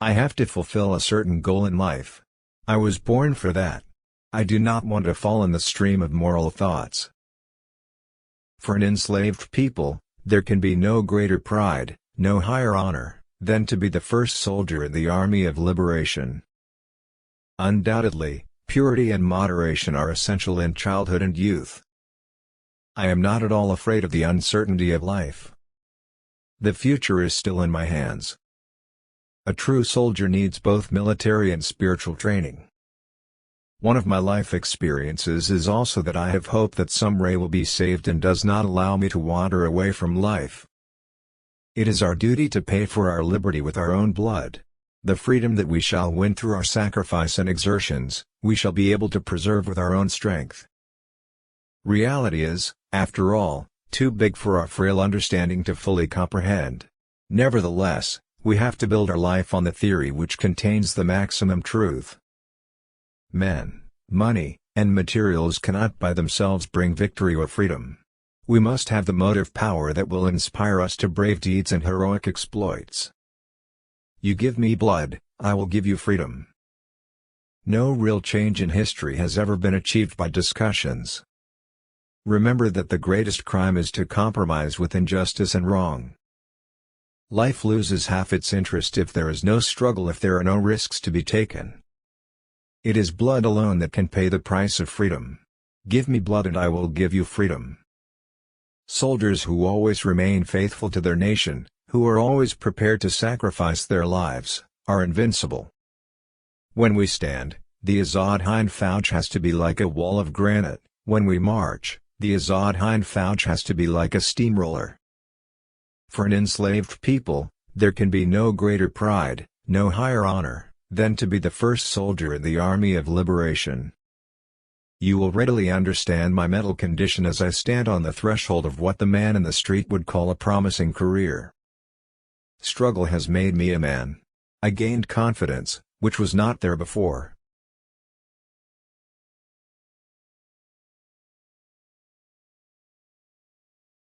I have to fulfill a certain goal in life. I was born for that. I do not want to fall in the stream of moral thoughts. For an enslaved people, there can be no greater pride, no higher honor, than to be the first soldier in the army of liberation. Undoubtedly, purity and moderation are essential in childhood and youth. I am not at all afraid of the uncertainty of life. The future is still in my hands. A true soldier needs both military and spiritual training. One of my life experiences is also that I have hope that some ray will be saved and does not allow me to wander away from life. It is our duty to pay for our liberty with our own blood. The freedom that we shall win through our sacrifice and exertions, we shall be able to preserve with our own strength. Reality is, after all, too big for our frail understanding to fully comprehend. Nevertheless, we have to build our life on the theory which contains the maximum truth. Men, money, and materials cannot by themselves bring victory or freedom. We must have the motive power that will inspire us to brave deeds and heroic exploits. You give me blood, I will give you freedom. No real change in history has ever been achieved by discussions. Remember that the greatest crime is to compromise with injustice and wrong. Life loses half its interest if there is no struggle, if there are no risks to be taken. It is blood alone that can pay the price of freedom. Give me blood and I will give you freedom. Soldiers who always remain faithful to their nation, who are always prepared to sacrifice their lives, are invincible. When we stand, the Azad Hind Fauj has to be like a wall of granite. When we march, the Azad Hind Fauj has to be like a steamroller. For an enslaved people, there can be no greater pride, no higher honor, than to be the first soldier in the army of liberation. You will readily understand my mental condition as I stand on the threshold of what the man in the street would call a promising career. Struggle has made me a man. I gained confidence, which was not there before.